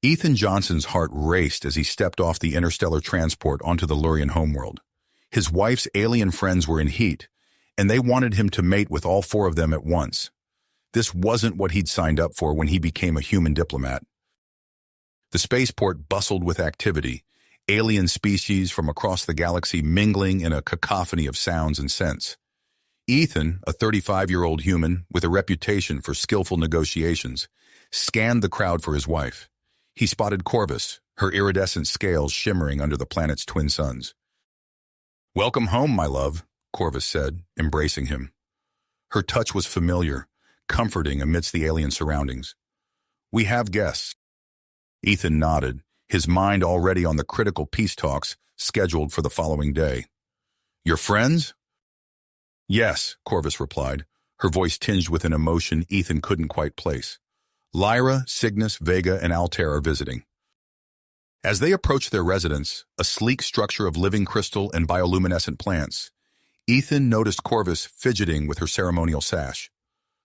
Ethan Johnson's heart raced as he stepped off the interstellar transport onto the Lurian homeworld. His wife's alien friends were in heat, and they wanted him to mate with all four of them at once. This wasn't what he'd signed up for when he became a human diplomat. The spaceport bustled with activity, alien species from across the galaxy mingling in a cacophony of sounds and scents. Ethan, a 35-year-old human with a reputation for skillful negotiations, scanned the crowd for his wife. He spotted Corvus, her iridescent scales shimmering under the planet's twin suns. "Welcome home, my love," Corvus said, embracing him. Her touch was familiar, comforting amidst the alien surroundings. "We have guests." Ethan nodded, his mind already on the critical peace talks scheduled for the following day. "Your friends?" "Yes," Corvus replied, her voice tinged with an emotion Ethan couldn't quite place. "Lyra, Cygnus, Vega, and Altair are visiting." As they approached their residence, a sleek structure of living crystal and bioluminescent plants, Ethan noticed Corvus fidgeting with her ceremonial sash.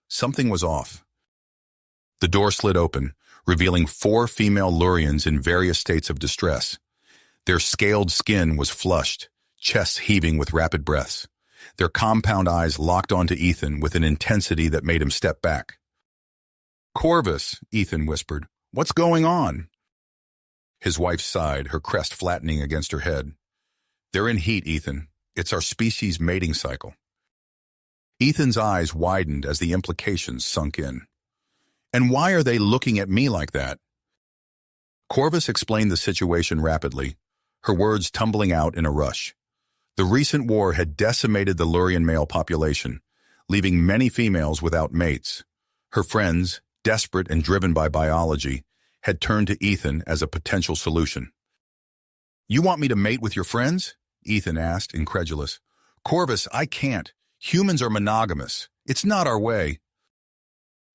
Something was off. The door slid open, revealing 4 female Lurians in various states of distress. Their scaled skin was flushed, chests heaving with rapid breaths. Their compound eyes locked onto Ethan with an intensity that made him step back. "Corvus," Ethan whispered, "what's going on?" His wife sighed, her crest flattening against her head. "They're in heat, Ethan. It's our species' mating cycle." Ethan's eyes widened as the implications sunk in. "And why are they looking at me like that?" Corvus explained the situation rapidly, her words tumbling out in a rush. The recent war had decimated the Lurian male population, leaving many females without mates. Her friends, desperate and driven by biology, had turned to Ethan as a potential solution. "You want me to mate with your friends?" Ethan asked, incredulous. "Corvus, I can't. Humans are monogamous. It's not our way."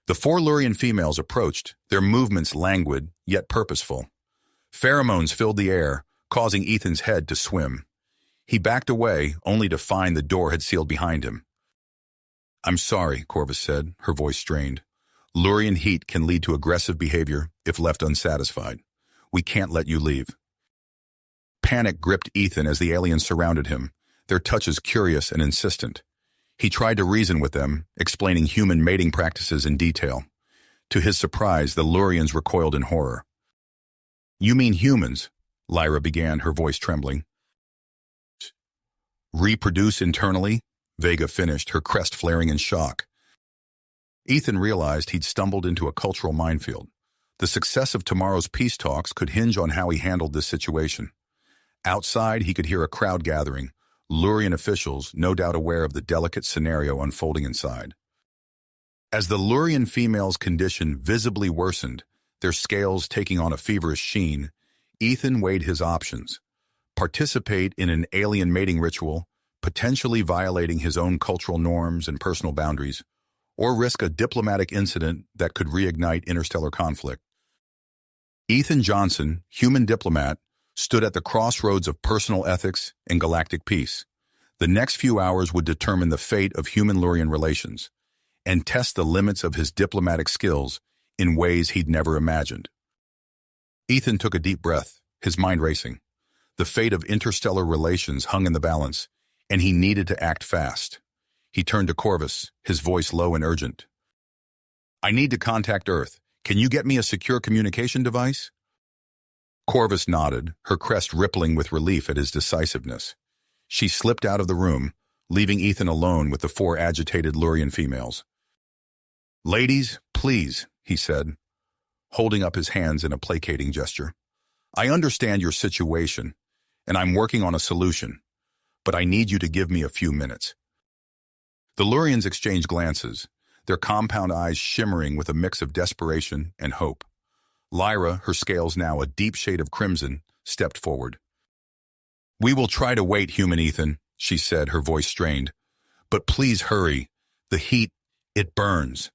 The 4 Lurian females approached, their movements languid, yet purposeful. Pheromones filled the air, causing Ethan's head to swim. He backed away, only to find the door had sealed behind him. "I'm sorry," Corvus said, her voice strained. "Lurian heat can lead to aggressive behavior if left unsatisfied. We can't let you leave." Panic gripped Ethan as the aliens surrounded him, their touches curious and insistent. He tried to reason with them, explaining human mating practices in detail. To his surprise, the Lurians recoiled in horror. "You mean humans?" Lyra began, her voice trembling. "Reproduce internally?" Vega finished, her crest flaring in shock. Ethan realized he'd stumbled into a cultural minefield. The success of tomorrow's peace talks could hinge on how he handled this situation. Outside, he could hear a crowd gathering, Lurian officials no doubt aware of the delicate scenario unfolding inside. As the Lurian female's condition visibly worsened, their scales taking on a feverish sheen, Ethan weighed his options. Participate in an alien mating ritual, potentially violating his own cultural norms and personal boundaries, or risk a diplomatic incident that could reignite interstellar conflict. Ethan Johnson, human diplomat, stood at the crossroads of personal ethics and galactic peace. The next few hours would determine the fate of human-Lurian relations and test the limits of his diplomatic skills in ways he'd never imagined. Ethan took a deep breath, his mind racing. The fate of interstellar relations hung in the balance, and he needed to act fast. He turned to Corvus, his voice low and urgent. "I need to contact Earth. Can you get me a secure communication device?" Corvus nodded, her crest rippling with relief at his decisiveness. She slipped out of the room, leaving Ethan alone with the 4 agitated Lurian females. "Ladies, please," he said, holding up his hands in a placating gesture. "I understand your situation, and I'm working on a solution, but I need you to give me a few minutes." The Lurians exchanged glances, their compound eyes shimmering with a mix of desperation and hope. Lyra, her scales now a deep shade of crimson, stepped forward. "We will try to wait, human Ethan," she said, her voice strained. "But please hurry. The heat, it burns."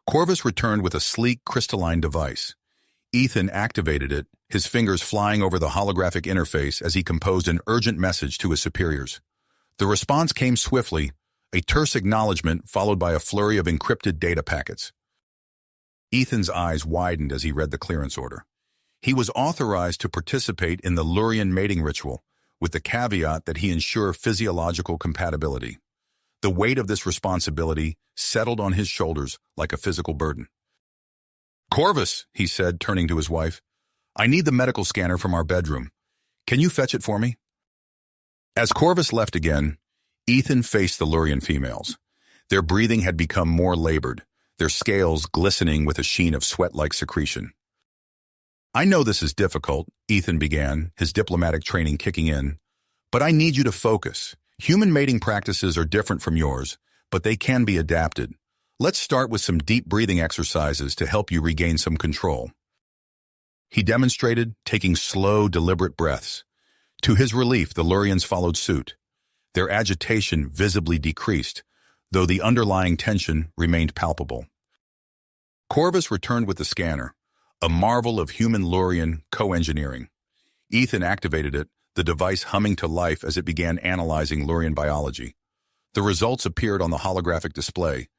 Corvus returned with a sleek, crystalline device. Ethan activated it, his fingers flying over the holographic interface as he composed an urgent message to his superiors. The response came swiftly, a terse acknowledgement followed by a flurry of encrypted data packets. Ethan's eyes widened as he read the clearance order. He was authorized to participate in the Lurian mating ritual, with the caveat that he ensure physiological compatibility. The weight of this responsibility settled on his shoulders like a physical burden. "Corvus," he said, turning to his wife, "I need the medical scanner from our bedroom. Can you fetch it for me?" As Corvus left again, Ethan faced the Lurian females. Their breathing had become more labored, their scales glistening with a sheen of sweat-like secretion. "I know this is difficult," Ethan began, his diplomatic training kicking in, "but I need you to focus. Human mating practices are different from yours, but they can be adapted. Let's start with some deep breathing exercises to help you regain some control." He demonstrated, taking slow, deliberate breaths. To his relief, the Lurians followed suit. Their agitation visibly decreased, though the underlying tension remained palpable. Corvus returned with the scanner, a marvel of human Lurian co-engineering. Ethan activated it, the device humming to life as it began analyzing Lurian biology. The results appeared on the holographic display,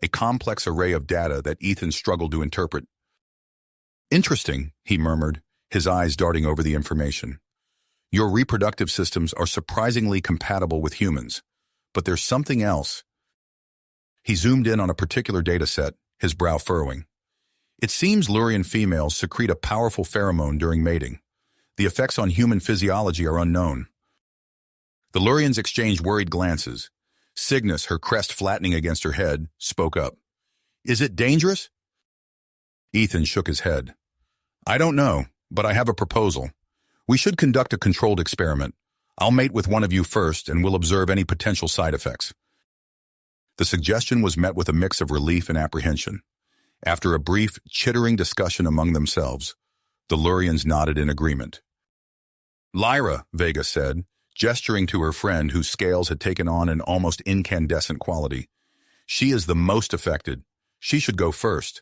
a complex array of data that Ethan struggled to interpret. "Interesting," he murmured, his eyes darting over the information. "Your reproductive systems are surprisingly compatible with humans, but there's something else." He zoomed in on a particular data set, his brow furrowing. "It seems Lurian females secrete a powerful pheromone during mating. The effects on human physiology are unknown." The Lurians exchanged worried glances. Cygnus, her crest flattening against her head, spoke up. "Is it dangerous?" Ethan shook his head. "I don't know, but I have a proposal. We should conduct a controlled experiment. I'll mate with one of you first, and we'll observe any potential side effects." The suggestion was met with a mix of relief and apprehension. After a brief, chittering discussion among themselves, the Lurians nodded in agreement. "Lyra," Vega said, gesturing to her friend whose scales had taken on an almost incandescent quality. "She is the most affected. She should go first."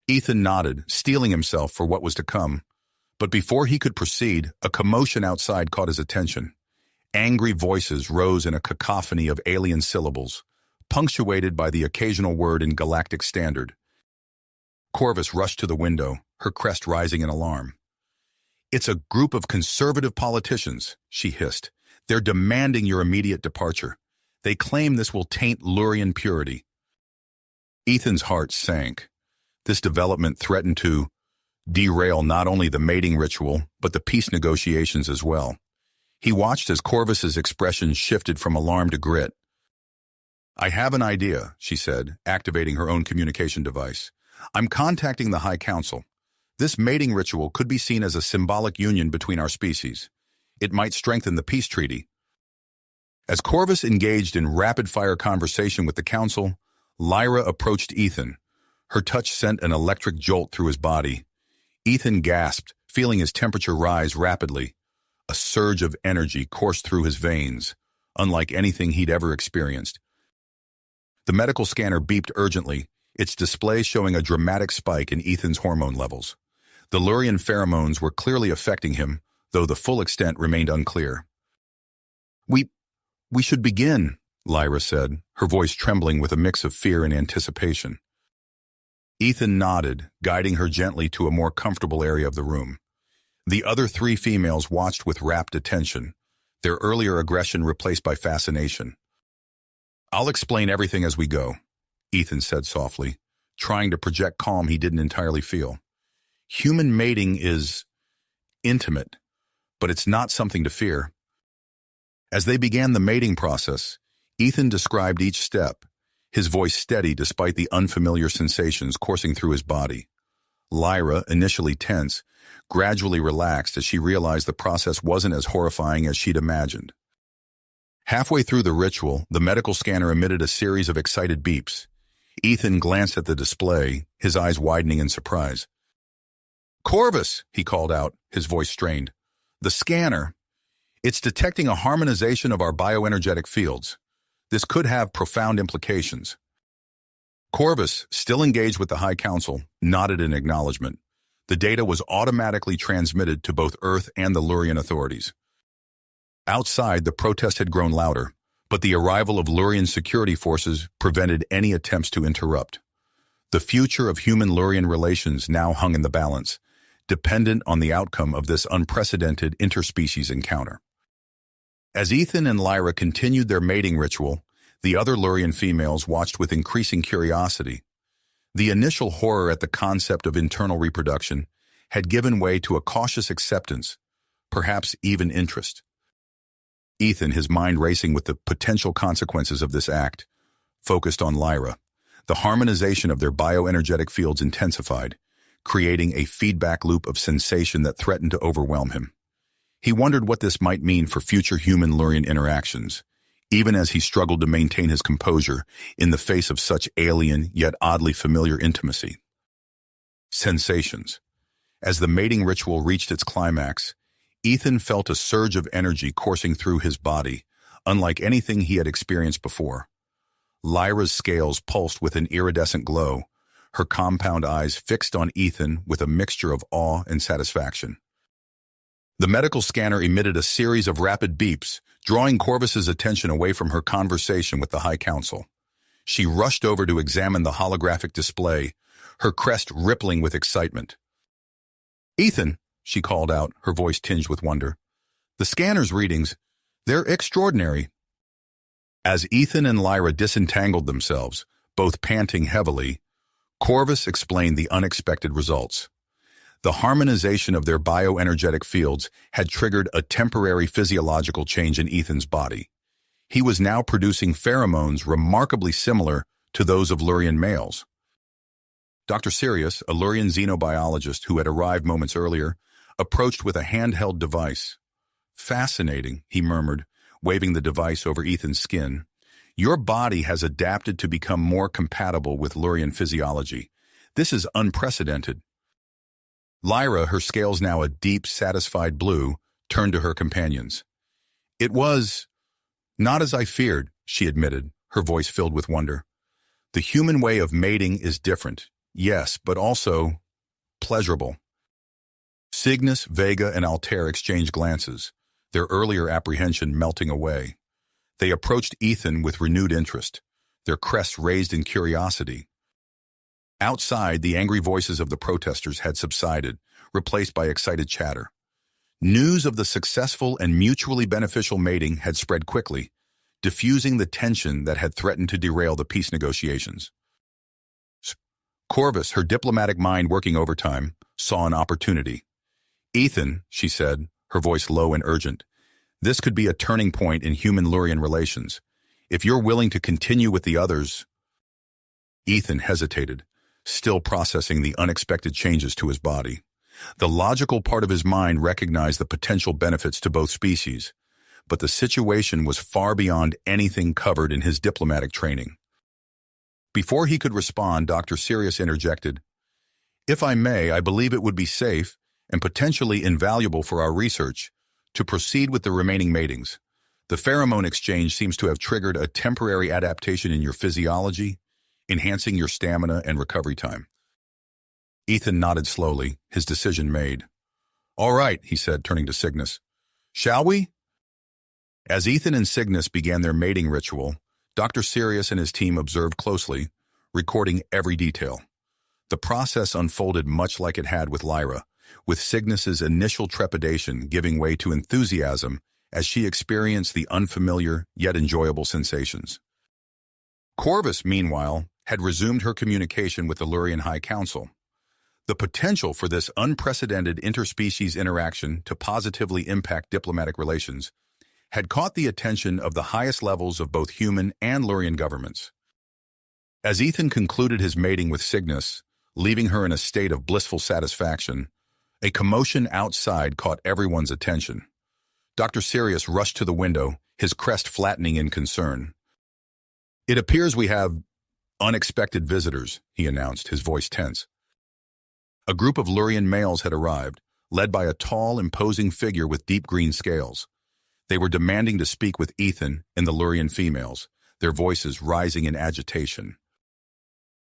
Ethan nodded, steeling himself for what was to come. But before he could proceed, a commotion outside caught his attention. Angry voices rose in a cacophony of alien syllables, punctuated by the occasional word in galactic standard. Corvus rushed to the window, her crest rising in alarm. "It's a group of conservative politicians," she hissed. "They're demanding your immediate departure. They claim this will taint Lurian purity." Ethan's heart sank. This development threatened to derail not only the mating ritual, but the peace negotiations as well. He watched as Corvus's expression shifted from alarm to grit. "I have an idea," she said, activating her own communication device. "I'm contacting the High Council. This mating ritual could be seen as a symbolic union between our species. It might strengthen the peace treaty." As Corvus engaged in rapid-fire conversation with the Council, Lyra approached Ethan. Her touch sent an electric jolt through his body. Ethan gasped, feeling his temperature rise rapidly. A surge of energy coursed through his veins, unlike anything he'd ever experienced. The medical scanner beeped urgently, its display showing a dramatic spike in Ethan's hormone levels. The Lurian pheromones were clearly affecting him, though the full extent remained unclear. We should begin," Lyra said, her voice trembling with a mix of fear and anticipation. Ethan nodded, guiding her gently to a more comfortable area of the room. The other three females watched with rapt attention, their earlier aggression replaced by fascination. "I'll explain everything as we go," Ethan said softly, trying to project calm he didn't entirely feel. "Human mating is intimate, but it's not something to fear." As they began the mating process, Ethan described each step, his voice steady despite the unfamiliar sensations coursing through his body. Lyra, initially tense, gradually relaxed as she realized the process wasn't as horrifying as she'd imagined. Halfway through the ritual, the medical scanner emitted a series of excited beeps. Ethan glanced at the display, his eyes widening in surprise. "Corvus," he called out, his voice strained. "The scanner. It's detecting a harmonization of our bioenergetic fields. This could have profound implications." Corvus, still engaged with the High Council, nodded in acknowledgement. The data was automatically transmitted to both Earth and the Lurian authorities. Outside, the protest had grown louder, but the arrival of Lurian security forces prevented any attempts to interrupt. The future of human-Lurian relations now hung in the balance, dependent on the outcome of this unprecedented interspecies encounter. As Ethan and Lyra continued their mating ritual, the other Lurian females watched with increasing curiosity. The initial horror at the concept of internal reproduction had given way to a cautious acceptance, perhaps even interest. Ethan, his mind racing with the potential consequences of this act, focused on Lyra. The harmonization of their bioenergetic fields intensified, creating a feedback loop of sensation that threatened to overwhelm him. He wondered what this might mean for future human-Lurian interactions, even as he struggled to maintain his composure in the face of such alien yet oddly familiar intimacy. Sensations. As the mating ritual reached its climax, Ethan felt a surge of energy coursing through his body, unlike anything he had experienced before. Lyra's scales pulsed with an iridescent glow, her compound eyes fixed on Ethan with a mixture of awe and satisfaction. The medical scanner emitted a series of rapid beeps, drawing Corvus's attention away from her conversation with the High Council. She rushed over to examine the holographic display, her crest rippling with excitement. "Ethan," she called out, her voice tinged with wonder. "The scanner's readings, they're extraordinary." As Ethan and Lyra disentangled themselves, both panting heavily, Corvus explained the unexpected results. The harmonization of their bioenergetic fields had triggered a temporary physiological change in Ethan's body. He was now producing pheromones remarkably similar to those of Lurian males. Dr. Sirius, a Lurian xenobiologist who had arrived moments earlier, approached with a handheld device. "Fascinating," he murmured, waving the device over Ethan's skin. "Your body has adapted to become more compatible with Lurian physiology. This is unprecedented." Lyra, her scales now a deep, satisfied blue, turned to her companions. "It was not as I feared," she admitted, her voice filled with wonder. "The human way of mating is different, yes, but also pleasurable." Cygnus, Vega, and Altair exchanged glances, their earlier apprehension melting away. They approached Ethan with renewed interest, their crests raised in curiosity. Outside, the angry voices of the protesters had subsided, replaced by excited chatter. News of the successful and mutually beneficial mating had spread quickly, diffusing the tension that had threatened to derail the peace negotiations. Corvus, her diplomatic mind working overtime, saw an opportunity. "Ethan," she said, her voice low and urgent, "this could be a turning point in human-Lurian relations. If you're willing to continue with the others—" Ethan hesitated, still processing the unexpected changes to his body. The logical part of his mind recognized the potential benefits to both species, but the situation was far beyond anything covered in his diplomatic training. Before he could respond, Dr. Sirius interjected, "If I may, I believe it would be safe and potentially invaluable for our research to proceed with the remaining matings. The pheromone exchange seems to have triggered a temporary adaptation in your physiology, enhancing your stamina and recovery time." Ethan nodded slowly, his decision made. "All right," he said, turning to Cygnus. "Shall we?" As Ethan and Cygnus began their mating ritual, Dr. Sirius and his team observed closely, recording every detail. The process unfolded much like it had with Lyra, with Cygnus's initial trepidation giving way to enthusiasm as she experienced the unfamiliar yet enjoyable sensations. Corvus, meanwhile, had resumed her communication with the Lurian High Council. The potential for this unprecedented interspecies interaction to positively impact diplomatic relations had caught the attention of the highest levels of both human and Lurian governments. As Ethan concluded his mating with Cygnus, leaving her in a state of blissful satisfaction, a commotion outside caught everyone's attention. Dr. Sirius rushed to the window, his crest flattening in concern. "It appears we have unexpected visitors," he announced, his voice tense. A group of Lurian males had arrived, led by a tall, imposing figure with deep green scales. They were demanding to speak with Ethan and the Lurian females, their voices rising in agitation.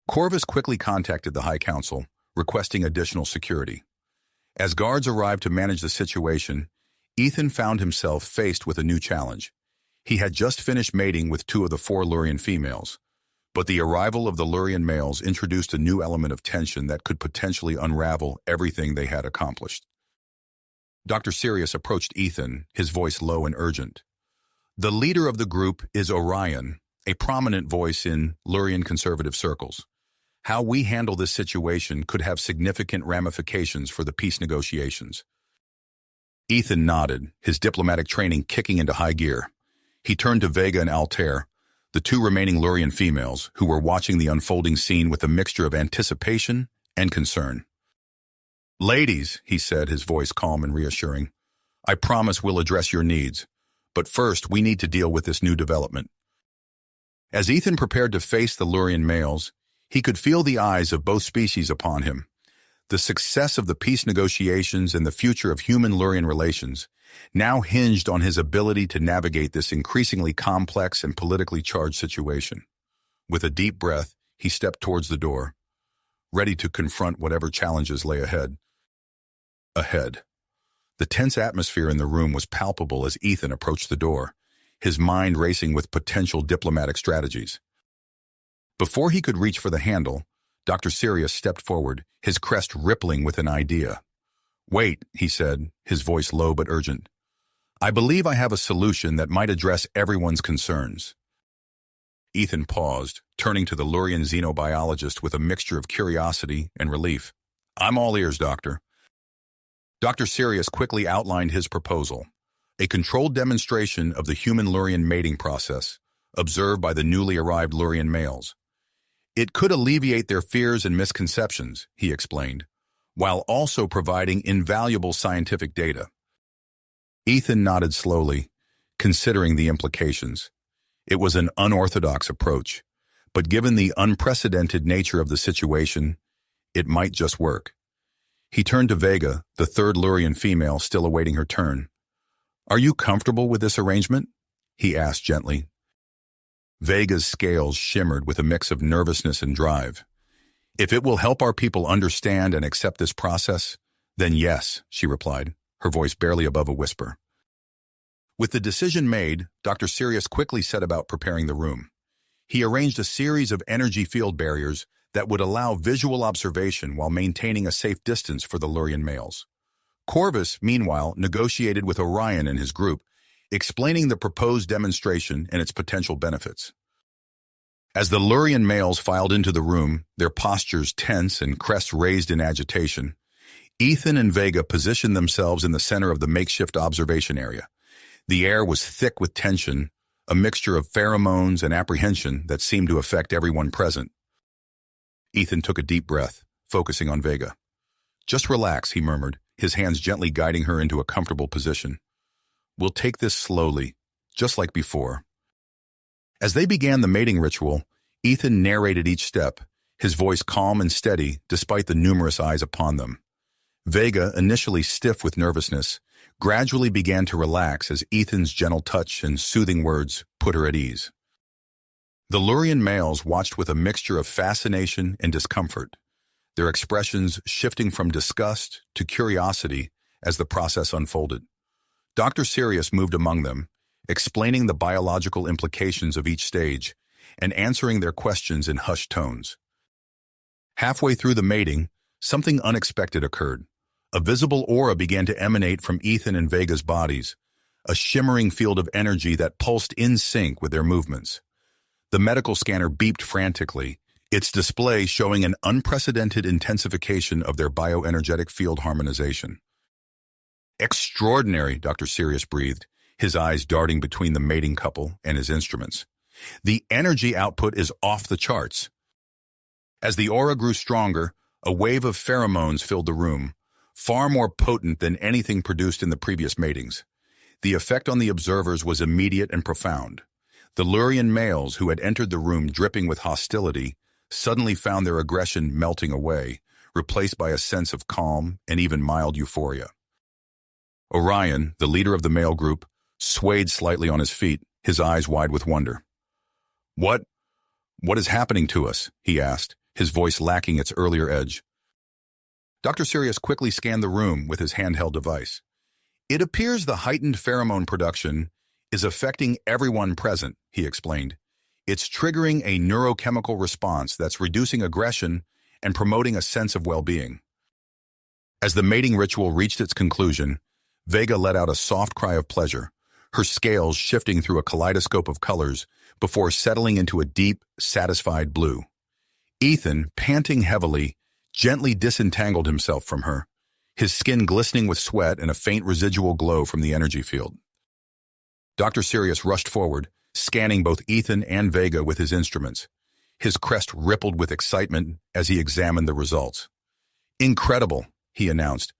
Corvus quickly contacted the High Council, requesting additional security. As guards arrived to manage the situation, Ethan found himself faced with a new challenge. He had just finished mating with 2 of the 4 Lurian females, But the arrival of the Lurian males introduced a new element of tension that could potentially unravel everything they had accomplished. Dr. Sirius approached Ethan, his voice low and urgent. The leader of the group is Orion, a prominent voice in Lurian conservative circles. How we handle this situation could have significant ramifications for the peace negotiations. Ethan nodded, his diplomatic training kicking into high gear. He turned to Vega and Altair, the two remaining Lurian females, who were watching the unfolding scene with a mixture of anticipation and concern. Ladies, he said, his voice calm and reassuring, I promise we'll address your needs, but first we need to deal with this new development. As Ethan prepared to face the Lurian males, he could feel the eyes of both species upon him. The success of the peace negotiations and the future of human-Lurian relations now hinged on his ability to navigate this increasingly complex and politically charged situation. With a deep breath, he stepped towards the door, ready to confront whatever challenges lay ahead. The tense atmosphere in the room was palpable as Ethan approached the door, his mind racing with potential diplomatic strategies. Before he could reach for the handle, Dr. Sirius stepped forward, his crest rippling with an idea. Wait, he said, his voice low but urgent. I believe I have a solution that might address everyone's concerns. Ethan paused, turning to the Lurian xenobiologist with a mixture of curiosity and relief. I'm all ears, Doctor. Dr. Sirius quickly outlined his proposal, a controlled demonstration of the human-Lurian mating process, observed by the newly arrived Lurian males. It could alleviate their fears and misconceptions, he explained, while also providing invaluable scientific data. Ethan nodded slowly, considering the implications. It was an unorthodox approach, but given the unprecedented nature of the situation, it might just work. He turned to Vega, the third Lurian female still awaiting her turn. Are you comfortable with this arrangement? He asked gently. Vega's scales shimmered with a mix of nervousness and drive. If it will help our people understand and accept this process, then yes, she replied, her voice barely above a whisper. With the decision made, Dr. Sirius quickly set about preparing the room. He arranged a series of energy field barriers that would allow visual observation while maintaining a safe distance for the Lurian males. Corvus, meanwhile, negotiated with Orion and his group, explaining the proposed demonstration and its potential benefits. As the Lurian males filed into the room, their postures tense and crests raised in agitation, Ethan and Vega positioned themselves in the center of the makeshift observation area. The air was thick with tension, a mixture of pheromones and apprehension that seemed to affect everyone present. Ethan took a deep breath, focusing on Vega. Just relax, he murmured, his hands gently guiding her into a comfortable position. We'll take this slowly, just like before. As they began the mating ritual, Ethan narrated each step, his voice calm and steady despite the numerous eyes upon them. Vega, initially stiff with nervousness, gradually began to relax as Ethan's gentle touch and soothing words put her at ease. The Lurian males watched with a mixture of fascination and discomfort, their expressions shifting from disgust to curiosity as the process unfolded. Dr. Sirius moved among them, explaining the biological implications of each stage and answering their questions in hushed tones. Halfway through the mating, something unexpected occurred. A visible aura began to emanate from Ethan and Vega's bodies, a shimmering field of energy that pulsed in sync with their movements. The medical scanner beeped frantically, its display showing an unprecedented intensification of their bioenergetic field harmonization. Extraordinary, Dr. Sirius breathed, his eyes darting between the mating couple and his instruments. The energy output is off the charts. As the aura grew stronger, a wave of pheromones filled the room, far more potent than anything produced in the previous matings. The effect on the observers was immediate and profound. The Lurian males, who had entered the room dripping with hostility, suddenly found their aggression melting away, replaced by a sense of calm and even mild euphoria. Orion, the leader of the male group, swayed slightly on his feet, his eyes wide with wonder. What is happening to us?" he asked, his voice lacking its earlier edge. Dr. Sirius quickly scanned the room with his handheld device. "It appears the heightened pheromone production is affecting everyone present," he explained. It's triggering a neurochemical response that's reducing aggression and promoting a sense of well-being. As the mating ritual reached its conclusion, Vega let out a soft cry of pleasure, her scales shifting through a kaleidoscope of colors before settling into a deep, satisfied blue. Ethan, panting heavily, gently disentangled himself from her, his skin glistening with sweat and a faint residual glow from the energy field. Dr. Sirius rushed forward, scanning both Ethan and Vega with his instruments. His crest rippled with excitement as he examined the results. "Incredible," he announced.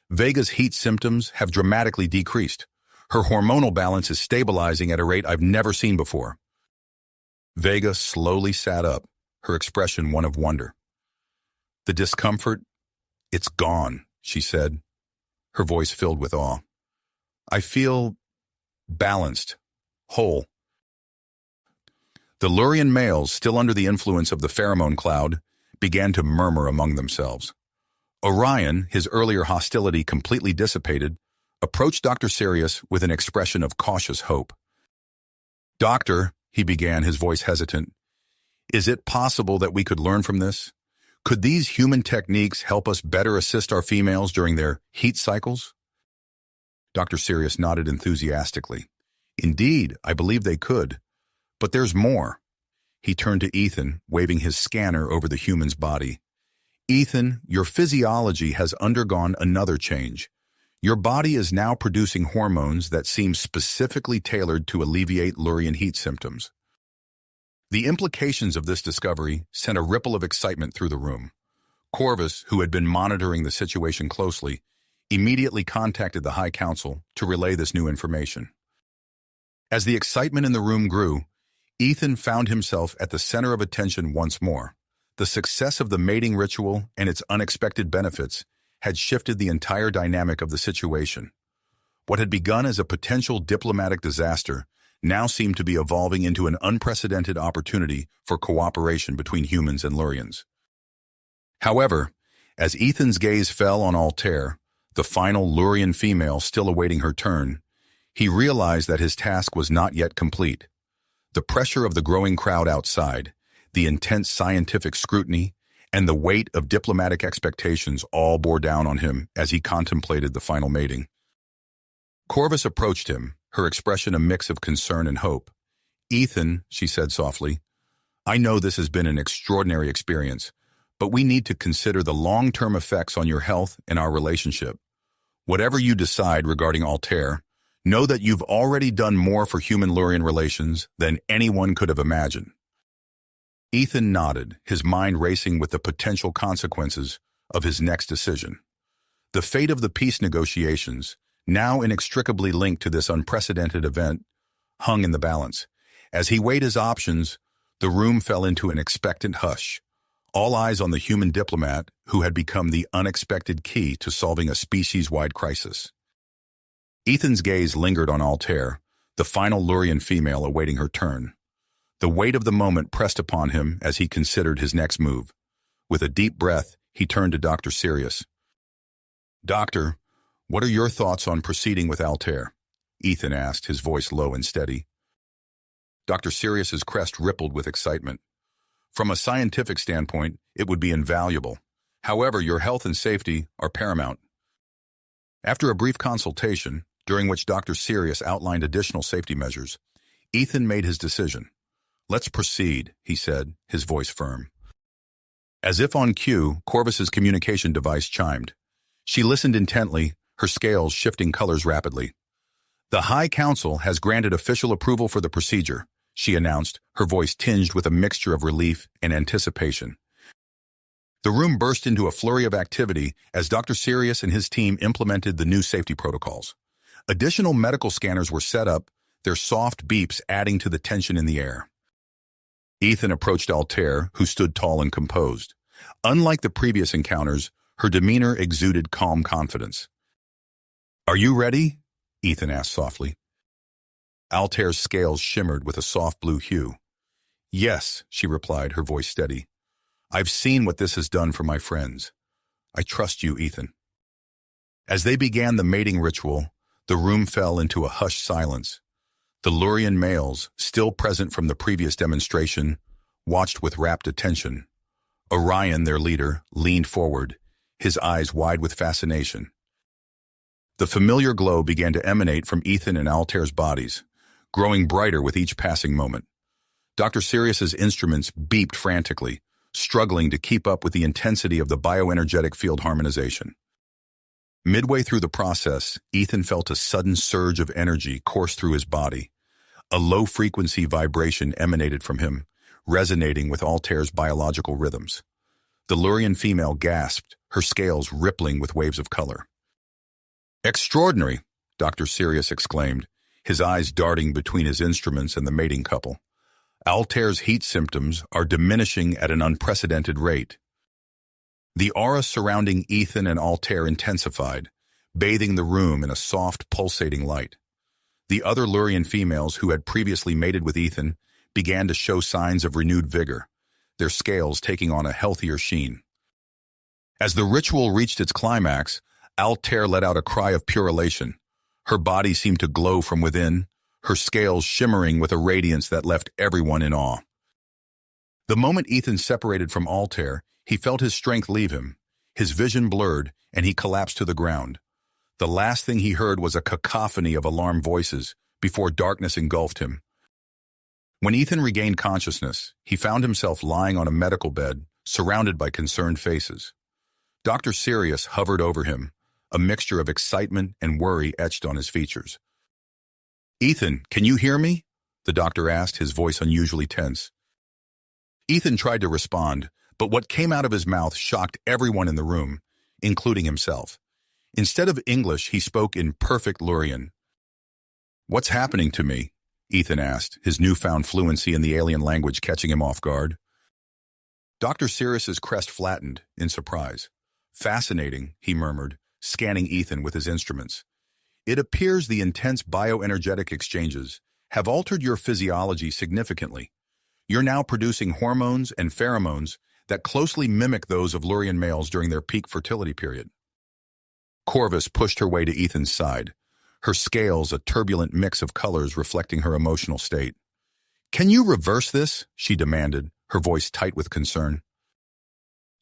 "Vega's heat symptoms have dramatically decreased. Her hormonal balance is stabilizing at a rate I've never seen before." Vega slowly sat up, her expression one of wonder. "The discomfort, it's gone," she said, her voice filled with awe. "I feel balanced, whole." The Lurian males, still under the influence of the pheromone cloud, began to murmur among themselves. Orion, his earlier hostility completely dissipated, approached Dr. Sirius with an expression of cautious hope. "Doctor," he began, his voice hesitant, "is it possible that we could learn from this? Could these human techniques help us better assist our females during their heat cycles?" Dr. Sirius nodded enthusiastically. "Indeed, I believe they could. But there's more." He turned to Ethan, waving his scanner over the human's body. "Ethan, your physiology has undergone another change. Your body is now producing hormones that seem specifically tailored to alleviate Lurian heat symptoms." The implications of this discovery sent a ripple of excitement through the room. Corvus, who had been monitoring the situation closely, immediately contacted the High Council to relay this new information. As the excitement in the room grew, Ethan found himself at the center of attention once more. The success of the mating ritual and its unexpected benefits had shifted the entire dynamic of the situation. What had begun as a potential diplomatic disaster now seemed to be evolving into an unprecedented opportunity for cooperation between humans and Lurians. However, as Ethan's gaze fell on Altair, the final Lurian female still awaiting her turn, he realized that his task was not yet complete. The pressure of the growing crowd outside, the intense scientific scrutiny, and the weight of diplomatic expectations all bore down on him as he contemplated the final mating. Corvus approached him, her expression a mix of concern and hope. "Ethan," she said softly, "I know this has been an extraordinary experience, but we need to consider the long-term effects on your health and our relationship. Whatever you decide regarding Altair, know that you've already done more for human-Lurian relations than anyone could have imagined." Ethan nodded, his mind racing with the potential consequences of his next decision. The fate of the peace negotiations, now inextricably linked to this unprecedented event, hung in the balance. As he weighed his options, the room fell into an expectant hush, all eyes on the human diplomat who had become the unexpected key to solving a species-wide crisis. Ethan's gaze lingered on Altair, the final Lurian female awaiting her turn. The weight of the moment pressed upon him as he considered his next move. With a deep breath, he turned to Dr. Sirius. "Doctor, what are your thoughts on proceeding with Altair?" Ethan asked, his voice low and steady. Dr. Sirius's crest rippled with excitement. "From a scientific standpoint, it would be invaluable. However, your health and safety are paramount." After a brief consultation, during which Dr. Sirius outlined additional safety measures, Ethan made his decision. "Let's proceed," he said, his voice firm. As if on cue, Corvus's communication device chimed. She listened intently, her scales shifting colors rapidly. "The High Council has granted official approval for the procedure," she announced, her voice tinged with a mixture of relief and anticipation. The room burst into a flurry of activity as Dr. Sirius and his team implemented the new safety protocols. Additional medical scanners were set up, their soft beeps adding to the tension in the air. Ethan approached Altair, who stood tall and composed. Unlike the previous encounters, her demeanor exuded calm confidence. "Are you ready?" Ethan asked softly. Altair's scales shimmered with a soft blue hue. "Yes," she replied, her voice steady. "I've seen what this has done for my friends. I trust you, Ethan." As they began the mating ritual, the room fell into a hushed silence. The Lurian males, still present from the previous demonstration, watched with rapt attention. Orion, their leader, leaned forward, his eyes wide with fascination. The familiar glow began to emanate from Ethan and Altair's bodies, growing brighter with each passing moment. Dr. Sirius's instruments beeped frantically, struggling to keep up with the intensity of the bioenergetic field harmonization. Midway through the process, Ethan felt a sudden surge of energy course through his body. A low-frequency vibration emanated from him, resonating with Altair's biological rhythms. The Lurian female gasped, her scales rippling with waves of color. "Extraordinary," Dr. Sirius exclaimed, his eyes darting between his instruments and the mating couple. "Altair's heat symptoms are diminishing at an unprecedented rate." The aura surrounding Ethan and Altair intensified, bathing the room in a soft, pulsating light. The other Lurian females who had previously mated with Ethan began to show signs of renewed vigor, their scales taking on a healthier sheen. As the ritual reached its climax, Altair let out a cry of pure elation. Her body seemed to glow from within, her scales shimmering with a radiance that left everyone in awe. The moment Ethan separated from Altair, he felt his strength leave him. His vision blurred, and he collapsed to the ground. The last thing he heard was a cacophony of alarmed voices before darkness engulfed him. When Ethan regained consciousness, he found himself lying on a medical bed, surrounded by concerned faces. Dr. Sirius hovered over him, a mixture of excitement and worry etched on his features. "Ethan, can you hear me?" the doctor asked, his voice unusually tense. Ethan tried to respond, but what came out of his mouth shocked everyone in the room, including himself. Instead of English, he spoke in perfect Lurian. "What's happening to me?" Ethan asked, his newfound fluency in the alien language catching him off guard. Dr. Sirius's crest flattened in surprise. "Fascinating," he murmured, scanning Ethan with his instruments. "It appears the intense bioenergetic exchanges have altered your physiology significantly. You're now producing hormones and pheromones that closely mimic those of Lurian males during their peak fertility period." Corvus pushed her way to Ethan's side, her scales a turbulent mix of colors reflecting her emotional state. "Can you reverse this?" she demanded, her voice tight with concern.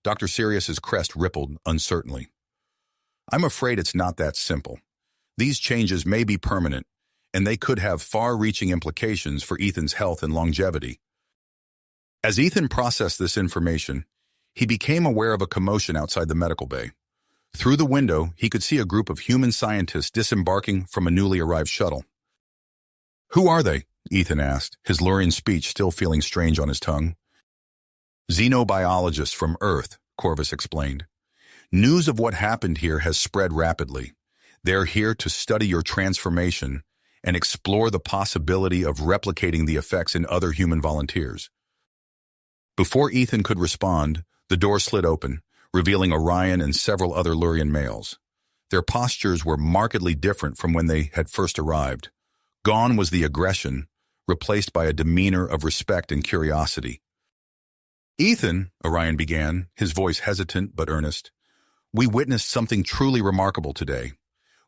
Dr. Sirius's crest rippled uncertainly. "I'm afraid it's not that simple. These changes may be permanent, and they could have far-reaching implications for Ethan's health and longevity." As Ethan processed this information, he became aware of a commotion outside the medical bay. Through the window, he could see a group of human scientists disembarking from a newly arrived shuttle. "Who are they?" Ethan asked, his Lurian speech still feeling strange on his tongue. "Xenobiologists from Earth," Corvus explained. "News of what happened here has spread rapidly. They're here to study your transformation and explore the possibility of replicating the effects in other human volunteers." Before Ethan could respond, the door slid open, revealing Orion and several other Lurian males. Their postures were markedly different from when they had first arrived. Gone was the aggression, replaced by a demeanor of respect and curiosity. "Ethan," Orion began, his voice hesitant but earnest, "we witnessed something truly remarkable today.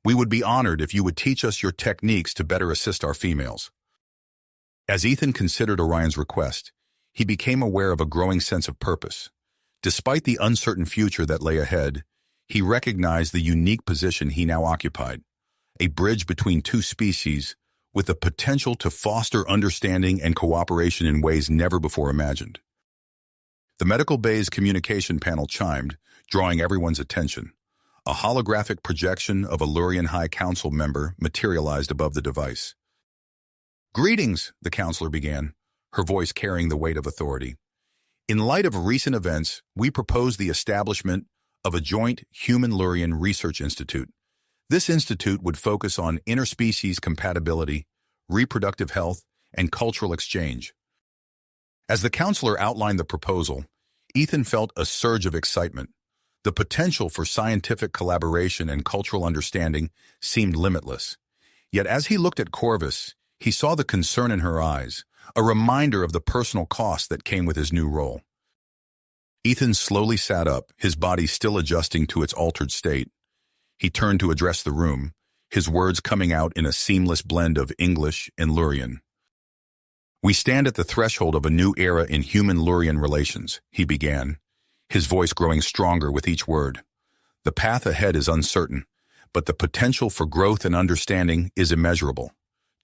We would be honored if you would teach us your techniques to better assist our females." As Ethan considered Orion's request, he became aware of a growing sense of purpose. Despite the uncertain future that lay ahead, he recognized the unique position he now occupied, a bridge between two species with the potential to foster understanding and cooperation in ways never before imagined. The medical bay's communication panel chimed, drawing everyone's attention. A holographic projection of a Lurian High Council member materialized above the device. "Greetings," the counselor began, her voice carrying the weight of authority. "In light of recent events, we propose the establishment of a joint Human-Lurian Research Institute. This institute would focus on interspecies compatibility, reproductive health, and cultural exchange." As the counselor outlined the proposal, Ethan felt a surge of excitement. The potential for scientific collaboration and cultural understanding seemed limitless. Yet as he looked at Corvus, he saw the concern in her eyes, a reminder of the personal cost that came with his new role. Ethan slowly sat up, his body still adjusting to its altered state. He turned to address the room, his words coming out in a seamless blend of English and Lurian. "We stand at the threshold of a new era in human-Lurian relations," he began, his voice growing stronger with each word. "The path ahead is uncertain, but the potential for growth and understanding is immeasurable.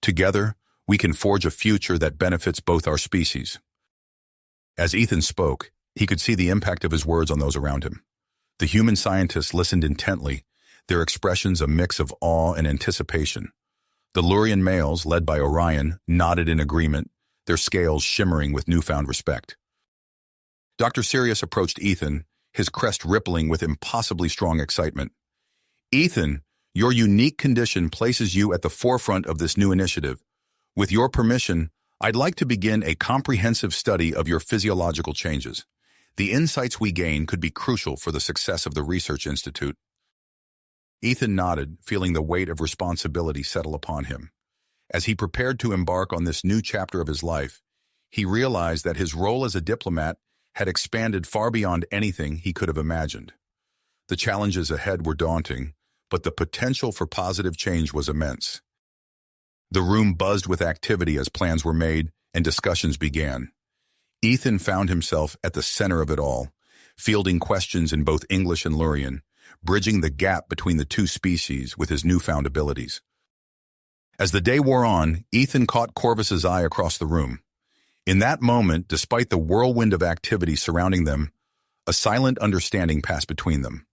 Together, we can forge a future that benefits both our species." As Ethan spoke, he could see the impact of his words on those around him. The human scientists listened intently, their expressions a mix of awe and anticipation. The Lurian males, led by Orion, nodded in agreement, their scales shimmering with newfound respect. Dr. Sirius approached Ethan, his crest rippling with impossibly strong excitement. "Ethan, your unique condition places you at the forefront of this new initiative. With your permission, I'd like to begin a comprehensive study of your physiological changes. The insights we gain could be crucial for the success of the research institute." Ethan nodded, feeling the weight of responsibility settle upon him. As he prepared to embark on this new chapter of his life, he realized that his role as a diplomat had expanded far beyond anything he could have imagined. The challenges ahead were daunting, but the potential for positive change was immense. The room buzzed with activity as plans were made and discussions began. Ethan found himself at the center of it all, fielding questions in both English and Lurian, bridging the gap between the two species with his newfound abilities. As the day wore on, Ethan caught Corvus's eye across the room. In that moment, despite the whirlwind of activity surrounding them, a silent understanding passed between them.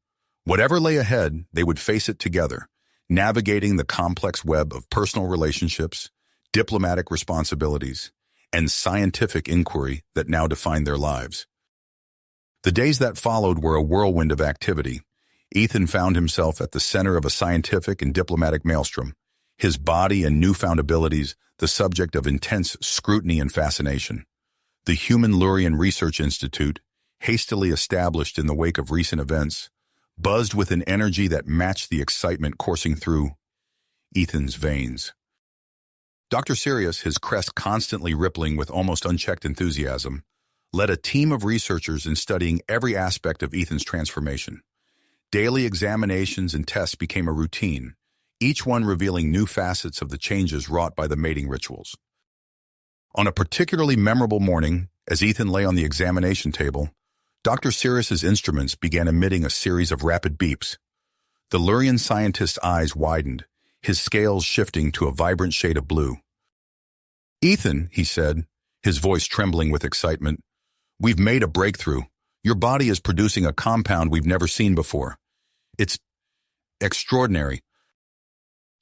Whatever lay ahead, they would face it together, navigating the complex web of personal relationships, diplomatic responsibilities, and scientific inquiry that now defined their lives. The days that followed were a whirlwind of activity. Ethan found himself at the center of a scientific and diplomatic maelstrom, his body and newfound abilities the subject of intense scrutiny and fascination. The Human Lurian Research Institute, hastily established in the wake of recent events, buzzed with an energy that matched the excitement coursing through Ethan's veins. Dr. Sirius, his crest constantly rippling with almost unchecked enthusiasm, led a team of researchers in studying every aspect of Ethan's transformation. Daily examinations and tests became a routine, each one revealing new facets of the changes wrought by the mating rituals. On a particularly memorable morning, as Ethan lay on the examination table, Dr. Sirius's instruments began emitting a series of rapid beeps. The Lurian scientist's eyes widened, his scales shifting to a vibrant shade of blue. "Ethan," he said, his voice trembling with excitement, "we've made a breakthrough. Your body is producing a compound we've never seen before. It's extraordinary."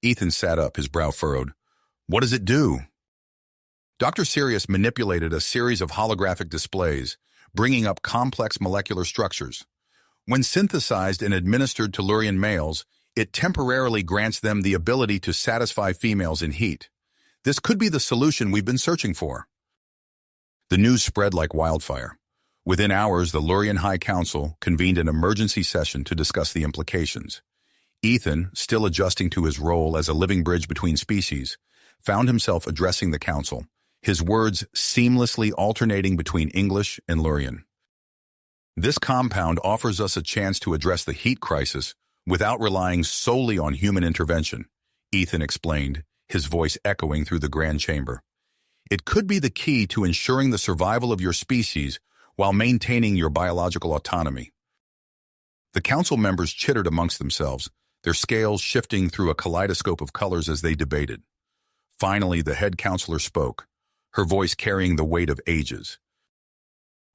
Ethan sat up, his brow furrowed. "What does it do?" Dr. Sirius manipulated a series of holographic displays, bringing up complex molecular structures. When synthesized and administered to Lurian males, it temporarily grants them the ability to satisfy females in heat. This could be the solution we've been searching for. The news spread like wildfire. Within hours, the Lurian High Council convened an emergency session to discuss the implications. Ethan, still adjusting to his role as a living bridge between species, found himself addressing the council, his words seamlessly alternating between English and Lurian. "This compound offers us a chance to address the heat crisis without relying solely on human intervention," Ethan explained, his voice echoing through the grand chamber. "It could be the key to ensuring the survival of your species while maintaining your biological autonomy." The council members chittered amongst themselves, their scales shifting through a kaleidoscope of colors as they debated. Finally, the head counselor spoke, her voice carrying the weight of ages.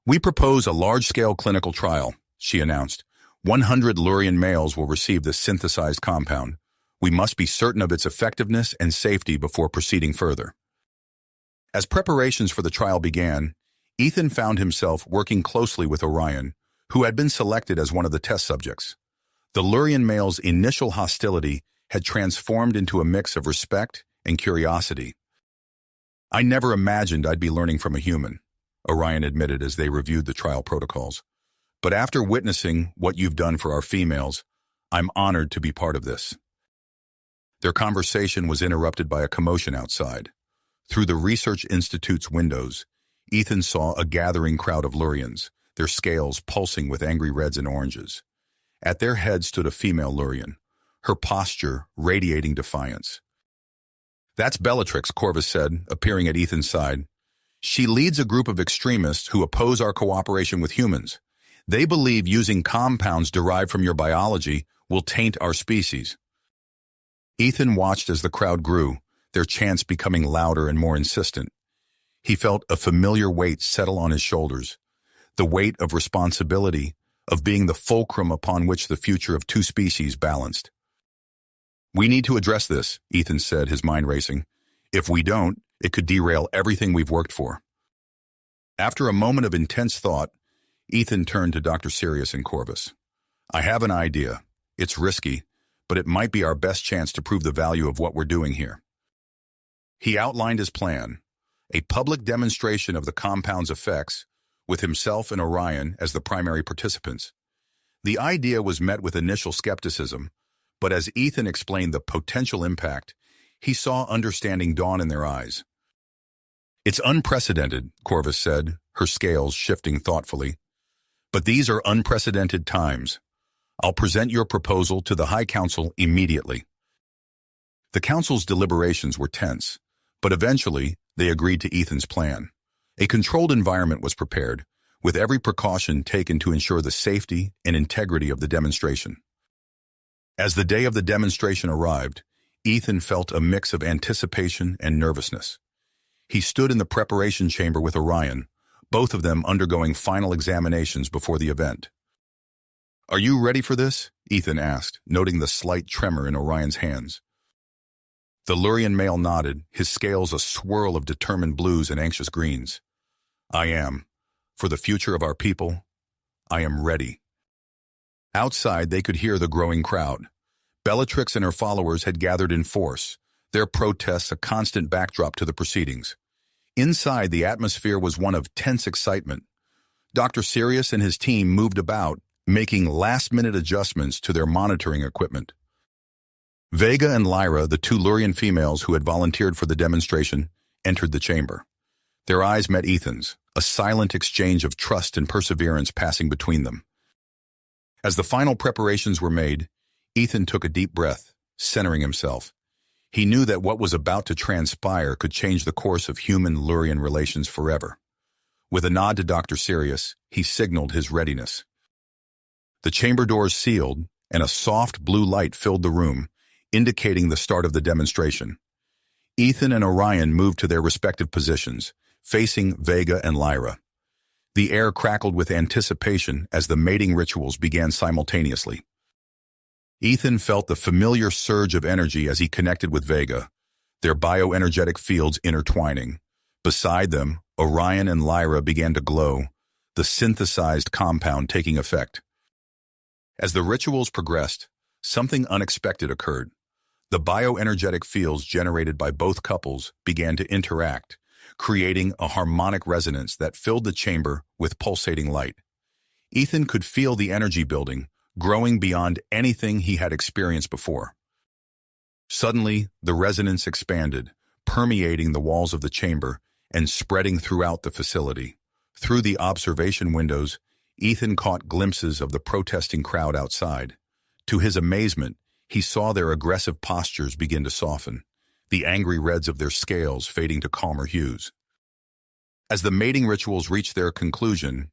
"We propose a large-scale clinical trial," she announced. 100 Lurian males will receive this synthesized compound. We must be certain of its effectiveness and safety before proceeding further. As preparations for the trial began, Ethan found himself working closely with Orion, who had been selected as one of the test subjects. The Lurian male's initial hostility had transformed into a mix of respect and curiosity. "I never imagined I'd be learning from a human," Orion admitted as they reviewed the trial protocols. "But after witnessing what you've done for our females, I'm honored to be part of this." Their conversation was interrupted by a commotion outside. Through the Research Institute's windows, Ethan saw a gathering crowd of Lurians, their scales pulsing with angry reds and oranges. At their head stood a female Lurian, her posture radiating defiance. "That's Bellatrix," Corvus said, appearing at Ethan's side. "She leads a group of extremists who oppose our cooperation with humans. They believe using compounds derived from your biology will taint our species." Ethan watched as the crowd grew, their chants becoming louder and more insistent. He felt a familiar weight settle on his shoulders, the weight of responsibility, of being the fulcrum upon which the future of two species balanced. "We need to address this," Ethan said, his mind racing. "If we don't, it could derail everything we've worked for." After a moment of intense thought, Ethan turned to Dr. Sirius and Corvus. "I have an idea. It's risky, but it might be our best chance to prove the value of what we're doing here." He outlined his plan, a public demonstration of the compound's effects, with himself and Orion as the primary participants. The idea was met with initial skepticism, but as Ethan explained the potential impact, he saw understanding dawn in their eyes. "It's unprecedented," Corvus said, her scales shifting thoughtfully. "But these are unprecedented times. I'll present your proposal to the High Council immediately." The Council's deliberations were tense, but eventually they agreed to Ethan's plan. A controlled environment was prepared, with every precaution taken to ensure the safety and integrity of the demonstration. As the day of the demonstration arrived, Ethan felt a mix of anticipation and nervousness. He stood in the preparation chamber with Orion, both of them undergoing final examinations before the event. "Are you ready for this?" Ethan asked, noting the slight tremor in Orion's hands. The Lurian male nodded, his scales a swirl of determined blues and anxious greens. "I am. For the future of our people, I am ready." Outside, they could hear the growing crowd. Bellatrix and her followers had gathered in force, their protests a constant backdrop to the proceedings. Inside, the atmosphere was one of tense excitement. Dr. Sirius and his team moved about, making last-minute adjustments to their monitoring equipment. Vega and Lyra, the two Lurian females who had volunteered for the demonstration, entered the chamber. Their eyes met Ethan's, a silent exchange of trust and perseverance passing between them. As the final preparations were made, Ethan took a deep breath, centering himself. He knew that what was about to transpire could change the course of human-Lurian relations forever. With a nod to Dr. Sirius, he signaled his readiness. The chamber doors sealed, and a soft blue light filled the room, indicating the start of the demonstration. Ethan and Orion moved to their respective positions, facing Vega and Lyra. The air crackled with anticipation as the mating rituals began simultaneously. Ethan felt the familiar surge of energy as he connected with Vega, their bioenergetic fields intertwining. Beside them, Orion and Lyra began to glow, the synthesized compound taking effect. As the rituals progressed, something unexpected occurred. The bioenergetic fields generated by both couples began to interact, creating a harmonic resonance that filled the chamber with pulsating light. Ethan could feel the energy building, growing beyond anything he had experienced before. Suddenly, the resonance expanded, permeating the walls of the chamber and spreading throughout the facility. Through the observation windows, Ethan caught glimpses of the protesting crowd outside. To his amazement, he saw their aggressive postures begin to soften, the angry reds of their scales fading to calmer hues. As the mating rituals reached their conclusion,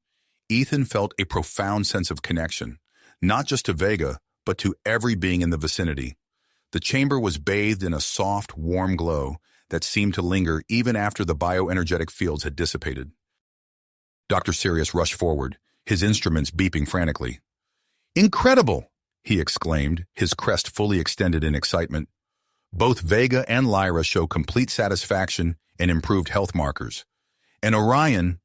Ethan felt a profound sense of connection, not just to Vega, but to every being in the vicinity. The chamber was bathed in a soft, warm glow that seemed to linger even after the bioenergetic fields had dissipated. Dr. Sirius rushed forward, his instruments beeping frantically. "Incredible!" he exclaimed, his crest fully extended in excitement. Both Vega and Lyra show complete satisfaction and improved health markers. And Orion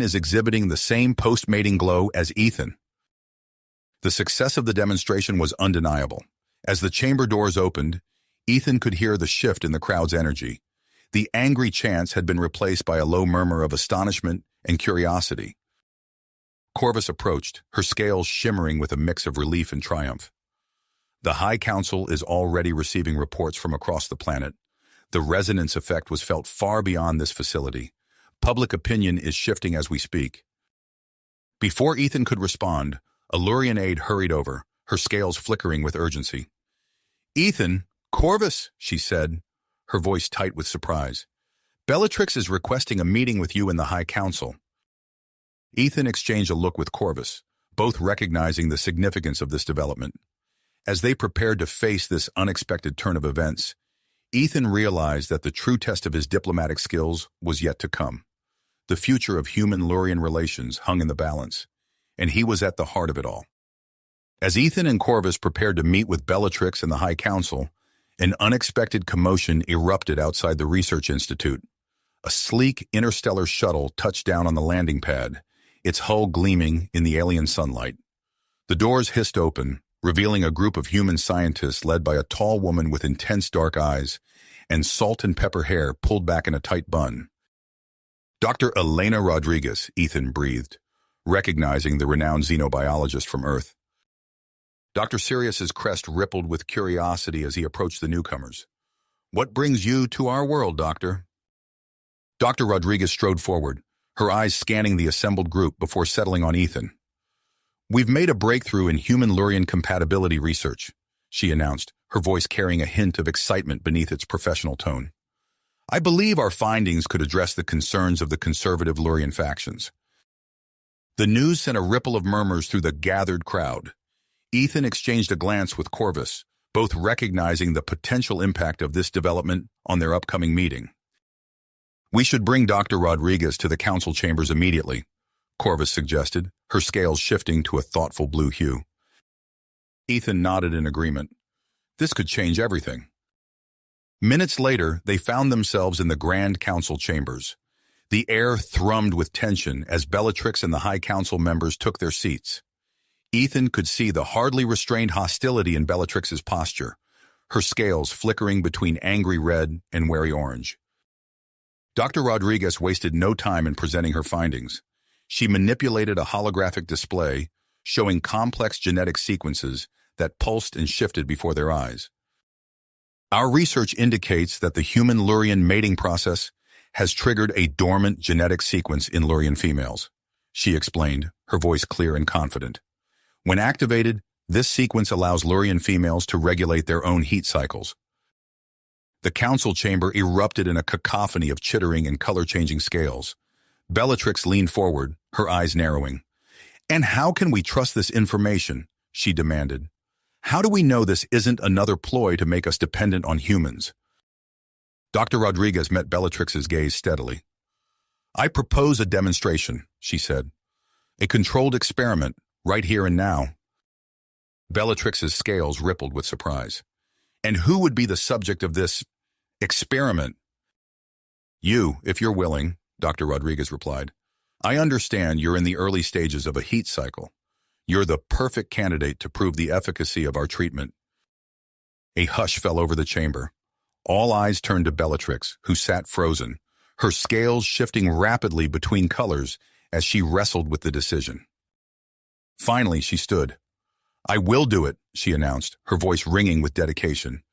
is exhibiting the same post-mating glow as Ethan. The success of the demonstration was undeniable. As the chamber doors opened, Ethan could hear the shift in the crowd's energy. The angry chants had been replaced by a low murmur of astonishment and curiosity. Corvus approached, her scales shimmering with a mix of relief and triumph. "The High Council is already receiving reports from across the planet. The resonance effect was felt far beyond this facility. Public opinion is shifting as we speak." Before Ethan could respond, a Lurian aide hurried over, her scales flickering with urgency. "Ethan, Corvus," she said, her voice tight with surprise. "Bellatrix is requesting a meeting with you in the High Council." Ethan exchanged a look with Corvus, both recognizing the significance of this development. As they prepared to face this unexpected turn of events, Ethan realized that the true test of his diplomatic skills was yet to come. The future of human-Lurian relations hung in the balance, and he was at the heart of it all. As Ethan and Corvus prepared to meet with Bellatrix and the High Council, an unexpected commotion erupted outside the Research Institute. A sleek interstellar shuttle touched down on the landing pad, its hull gleaming in the alien sunlight. The doors hissed open, revealing a group of human scientists led by a tall woman with intense dark eyes and salt and pepper hair pulled back in a tight bun. "Dr. Elena Rodriguez," Ethan breathed, recognizing the renowned xenobiologist from Earth. Dr. Sirius's crest rippled with curiosity as he approached the newcomers. "What brings you to our world, Doctor?" Dr. Rodriguez strode forward, her eyes scanning the assembled group before settling on Ethan. "We've made a breakthrough in human-Lurian compatibility research," she announced, her voice carrying a hint of excitement beneath its professional tone. "I believe our findings could address the concerns of the conservative Lurian factions." The news sent a ripple of murmurs through the gathered crowd. Ethan exchanged a glance with Corvus, both recognizing the potential impact of this development on their upcoming meeting. "We should bring Dr. Rodriguez to the council chambers immediately," Corvus suggested, her scales shifting to a thoughtful blue hue. Ethan nodded in agreement. This could change everything. Minutes later, they found themselves in the Grand Council chambers. The air thrummed with tension as Bellatrix and the High Council members took their seats. Ethan could see the hardly restrained hostility in Bellatrix's posture, her scales flickering between angry red and wary orange. Dr. Rodriguez wasted no time in presenting her findings. She manipulated a holographic display showing complex genetic sequences that pulsed and shifted before their eyes. "Our research indicates that the human-Lurian mating process has triggered a dormant genetic sequence in Lurian females," she explained, her voice clear and confident. "When activated, this sequence allows Lurian females to regulate their own heat cycles." The council chamber erupted in a cacophony of chittering and color-changing scales. Bellatrix leaned forward, her eyes narrowing. "And how can we trust this information?" she demanded. "How do we know this isn't another ploy to make us dependent on humans?" Dr. Rodriguez met Bellatrix's gaze steadily. "I propose a demonstration," she said. "A controlled experiment, right here and now." Bellatrix's scales rippled with surprise. "And who would be the subject of this experiment?" "You, if you're willing," Dr. Rodriguez replied. "I understand you're in the early stages of a heat cycle. You're the perfect candidate to prove the efficacy of our treatment." A hush fell over the chamber. All eyes turned to Bellatrix, who sat frozen, her scales shifting rapidly between colors as she wrestled with the decision. Finally, she stood. "I will do it," she announced, her voice ringing with dedication.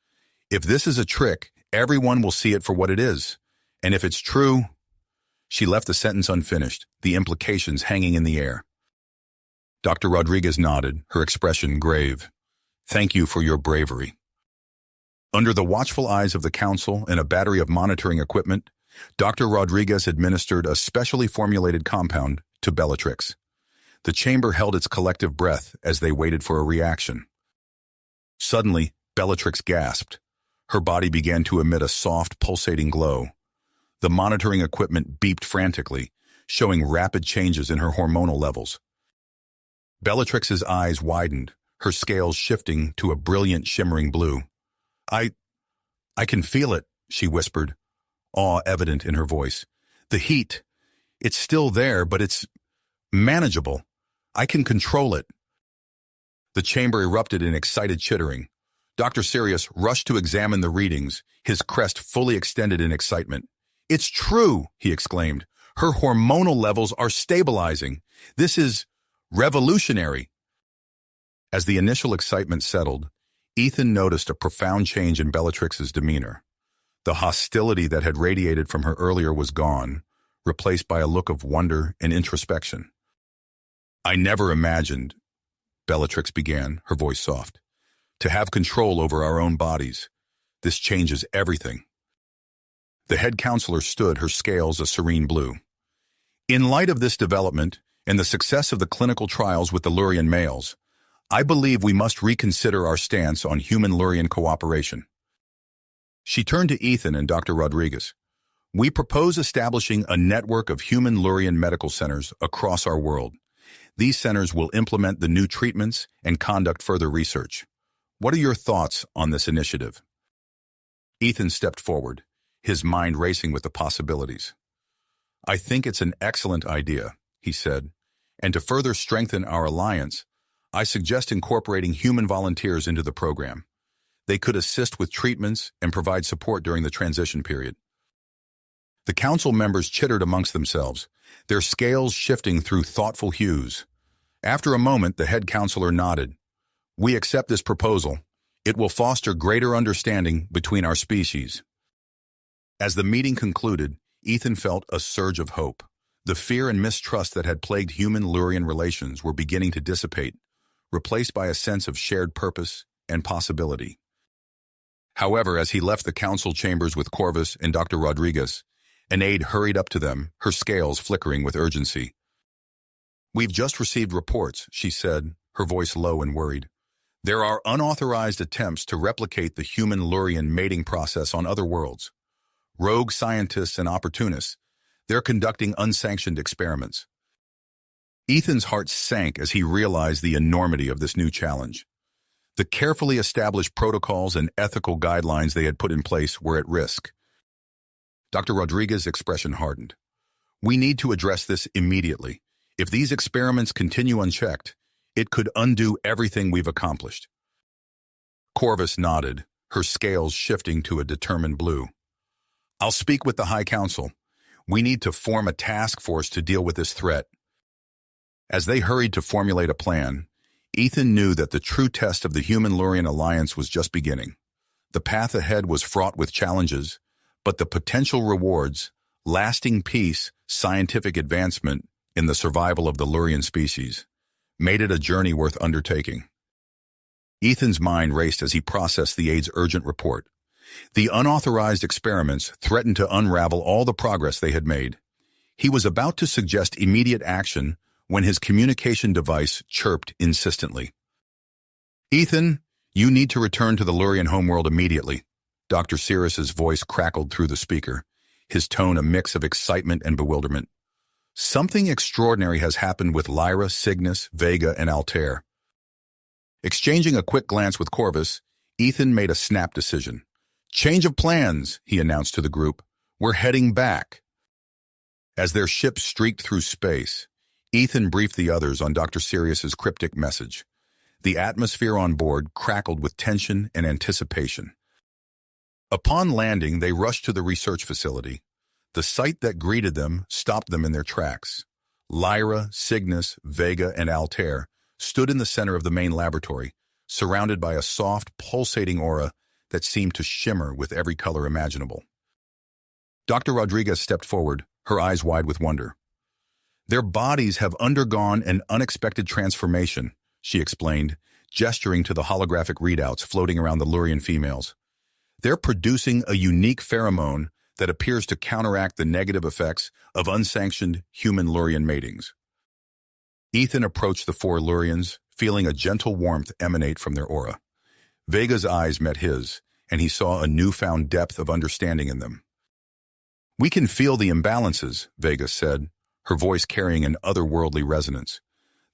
"If this is a trick, everyone will see it for what it is. And if it's true—" She left the sentence unfinished, the implications hanging in the air. Dr. Rodriguez nodded, her expression grave. "Thank you for your bravery." Under the watchful eyes of the council and a battery of monitoring equipment, Dr. Rodriguez administered a specially formulated compound to Bellatrix. The chamber held its collective breath as they waited for a reaction. Suddenly, Bellatrix gasped. Her body began to emit a soft, pulsating glow. The monitoring equipment beeped frantically, showing rapid changes in her hormonal levels. Bellatrix's eyes widened, her scales shifting to a brilliant, shimmering blue. I can feel it," she whispered, awe evident in her voice. "The heat, it's still there, but it's manageable. I can control it." The chamber erupted in excited chittering. Dr. Sirius rushed to examine the readings, his crest fully extended in excitement. "It's true," he exclaimed. "Her hormonal levels are stabilizing. This is revolutionary." As the initial excitement settled, Ethan noticed a profound change in Bellatrix's demeanor. The hostility that had radiated from her earlier was gone, replaced by a look of wonder and introspection. "I never imagined," Bellatrix began, her voice soft. to have control over our own bodies. This changes everything. The head counselor stood, her scales a serene blue. In light of this development and the success of the clinical trials with the Lurian males, I believe we must reconsider our stance on human-Lurian cooperation. She turned to Ethan and Dr. Rodriguez. We propose establishing a network of human-Lurian medical centers across our world. These centers will implement the new treatments and conduct further research. What are your thoughts on this initiative? Ethan stepped forward, his mind racing with the possibilities. I think it's an excellent idea, he said, and to further strengthen our alliance, I suggest incorporating human volunteers into the program. They could assist with treatments and provide support during the transition period. The council members chittered amongst themselves, their scales shifting through thoughtful hues. After a moment, the head counselor nodded. We accept this proposal. It will foster greater understanding between our species. As the meeting concluded, Ethan felt a surge of hope. The fear and mistrust that had plagued human-Lurian relations were beginning to dissipate, replaced by a sense of shared purpose and possibility. However, as he left the council chambers with Corvus and Dr. Rodriguez, an aide hurried up to them, her scales flickering with urgency. We've just received reports, she said, her voice low and worried. There are unauthorized attempts to replicate the human-Lurian mating process on other worlds. Rogue scientists and opportunists, they're conducting unsanctioned experiments. Ethan's heart sank as he realized the enormity of this new challenge. The carefully established protocols and ethical guidelines they had put in place were at risk. Dr. Rodriguez's expression hardened. We need to address this immediately. If these experiments continue unchecked, it could undo everything we've accomplished. Corvus nodded, her scales shifting to a determined blue. I'll speak with the High Council. We need to form a task force to deal with this threat. As they hurried to formulate a plan, Ethan knew that the true test of the human-Lurian alliance was just beginning. The path ahead was fraught with challenges, but the potential rewards, lasting peace, scientific advancement in the survival of the Lurian species, made it a journey worth undertaking. Ethan's mind raced as he processed the aide's urgent report. The unauthorized experiments threatened to unravel all the progress they had made. He was about to suggest immediate action when his communication device chirped insistently. Ethan, you need to return to the Lurian homeworld immediately. Dr. Sirius's voice crackled through the speaker, his tone a mix of excitement and bewilderment. Something extraordinary has happened with Lyra, Cygnus, Vega, and Altair. Exchanging a quick glance with Corvus, Ethan made a snap decision. Change of plans, he announced to the group. We're heading back. As their ship streaked through space, Ethan briefed the others on Dr. Sirius's cryptic message. The atmosphere on board crackled with tension and anticipation. Upon landing, they rushed to the research facility. The sight that greeted them stopped them in their tracks. Lyra, Cygnus, Vega, and Altair stood in the center of the main laboratory, surrounded by a soft, pulsating aura that seemed to shimmer with every color imaginable. Dr. Rodriguez stepped forward, her eyes wide with wonder. Their bodies have undergone an unexpected transformation, she explained, gesturing to the holographic readouts floating around the Lurian females. They're producing a unique pheromone that appears to counteract the negative effects of unsanctioned human-Lurian matings. Ethan approached the four Lurians, feeling a gentle warmth emanate from their aura. Vega's eyes met his, and he saw a newfound depth of understanding in them. We can feel the imbalances, Vega said, her voice carrying an otherworldly resonance.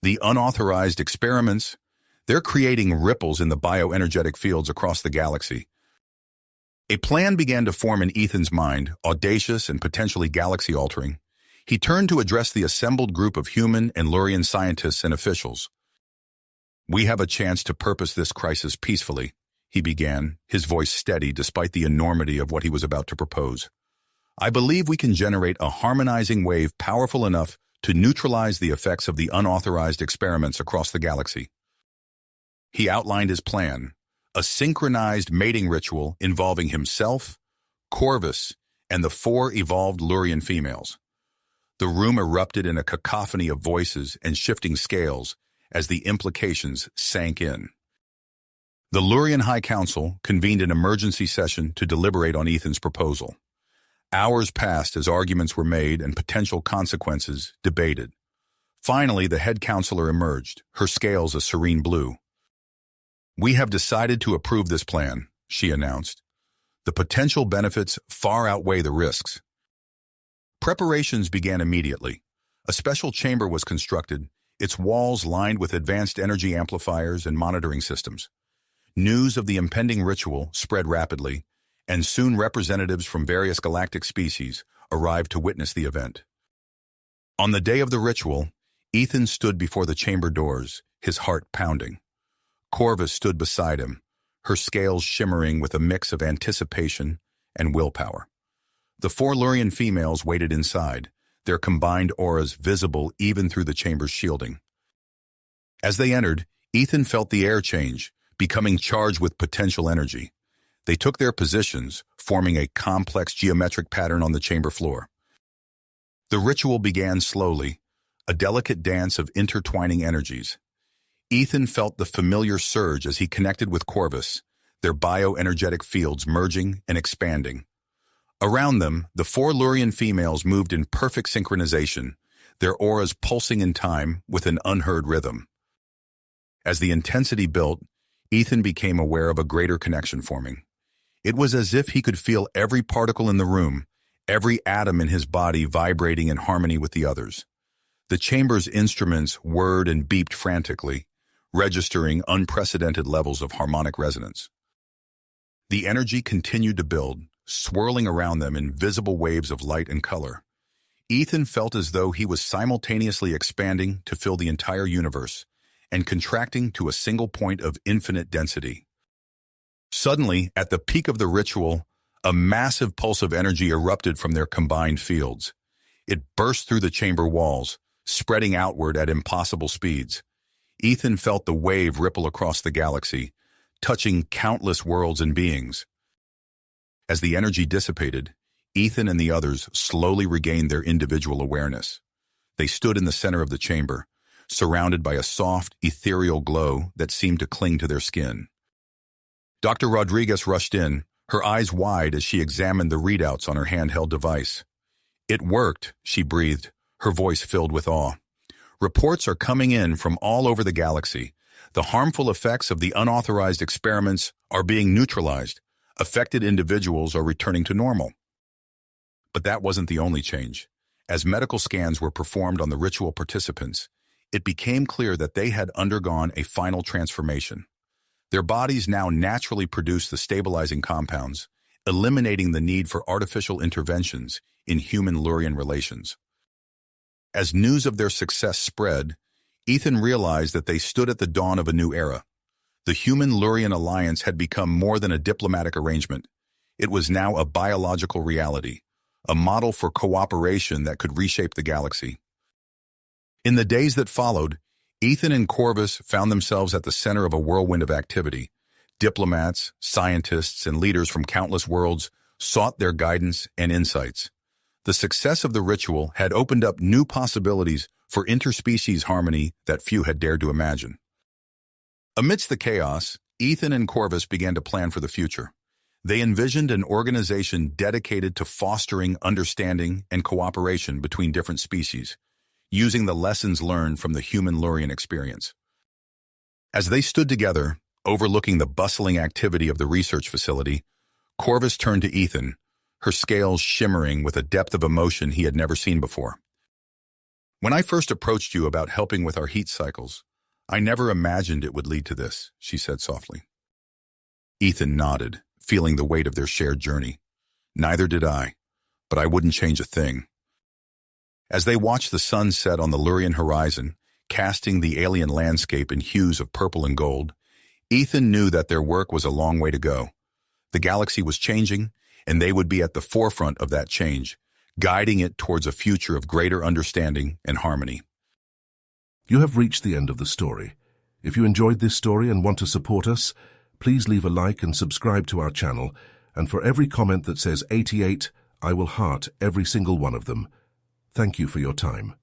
The unauthorized experiments, they're creating ripples in the bioenergetic fields across the galaxy. A plan began to form in Ethan's mind, audacious and potentially galaxy-altering. He turned to address the assembled group of human and Lurian scientists and officials. We have a chance to purpose this crisis peacefully, he began, his voice steady despite the enormity of what he was about to propose. I believe we can generate a harmonizing wave powerful enough to neutralize the effects of the unauthorized experiments across the galaxy. He outlined his plan, a synchronized mating ritual involving himself, Corvus, and the 4 evolved Lurian females. The room erupted in a cacophony of voices and shifting scales as the implications sank in. The Lurian High Council convened an emergency session to deliberate on Ethan's proposal. Hours passed as arguments were made and potential consequences debated. Finally, the head counselor emerged, her scales a serene blue. "We have decided to approve this plan," she announced. "The potential benefits far outweigh the risks." Preparations began immediately. A special chamber was constructed, its walls lined with advanced energy amplifiers and monitoring systems. News of the impending ritual spread rapidly, and soon representatives from various galactic species arrived to witness the event. On the day of the ritual, Ethan stood before the chamber doors, his heart pounding. Corvus stood beside him, her scales shimmering with a mix of anticipation and willpower. The 4 Lurian females waited inside, their combined auras visible even through the chamber's shielding. As they entered, Ethan felt the air change, becoming charged with potential energy. They took their positions, forming a complex geometric pattern on the chamber floor. The ritual began slowly, a delicate dance of intertwining energies. Ethan felt the familiar surge as he connected with Corvus, their bioenergetic fields merging and expanding. Around them, the 4 Lurian females moved in perfect synchronization, their auras pulsing in time with an unheard rhythm. As the intensity built, Ethan became aware of a greater connection forming. It was as if he could feel every particle in the room, every atom in his body vibrating in harmony with the others. The chamber's instruments whirred and beeped frantically, registering unprecedented levels of harmonic resonance. The energy continued to build, swirling around them in visible waves of light and color. Ethan felt as though he was simultaneously expanding to fill the entire universe and contracting to a single point of infinite density. Suddenly, at the peak of the ritual, a massive pulse of energy erupted from their combined fields. It burst through the chamber walls, spreading outward at impossible speeds. Ethan felt the wave ripple across the galaxy, touching countless worlds and beings. As the energy dissipated, Ethan and the others slowly regained their individual awareness. They stood in the center of the chamber, surrounded by a soft, ethereal glow that seemed to cling to their skin. Dr. Rodriguez rushed in, her eyes wide as she examined the readouts on her handheld device. "It worked," she breathed, her voice filled with awe. "Reports are coming in from all over the galaxy. The harmful effects of the unauthorized experiments are being neutralized. Affected individuals are returning to normal." But that wasn't the only change. As medical scans were performed on the ritual participants, it became clear that they had undergone a final transformation. Their bodies now naturally produced the stabilizing compounds, eliminating the need for artificial interventions in human-Lurian relations. As news of their success spread, Ethan realized that they stood at the dawn of a new era. The human-Lurian alliance had become more than a diplomatic arrangement. It was now a biological reality, a model for cooperation that could reshape the galaxy. In the days that followed, Ethan and Corvus found themselves at the center of a whirlwind of activity. Diplomats, scientists, and leaders from countless worlds sought their guidance and insights. The success of the ritual had opened up new possibilities for interspecies harmony that few had dared to imagine. Amidst the chaos, Ethan and Corvus began to plan for the future. They envisioned an organization dedicated to fostering understanding and cooperation between different species, using the lessons learned from the human-Lurian experience. As they stood together, overlooking the bustling activity of the research facility, Corvus turned to Ethan, her scales shimmering with a depth of emotion he had never seen before. "When I first approached you about helping with our heat cycles, I never imagined it would lead to this," she said softly. Ethan nodded, feeling the weight of their shared journey. "Neither did I, but I wouldn't change a thing." As they watched the sun set on the Lurian horizon, casting the alien landscape in hues of purple and gold, Ethan knew that their work was a long way to go. The galaxy was changing, and they would be at the forefront of that change, guiding it towards a future of greater understanding and harmony. You have reached the end of the story. If you enjoyed this story and want to support us, please leave a like and subscribe to our channel, and for every comment that says 88, I will heart every single one of them. Thank you for your time.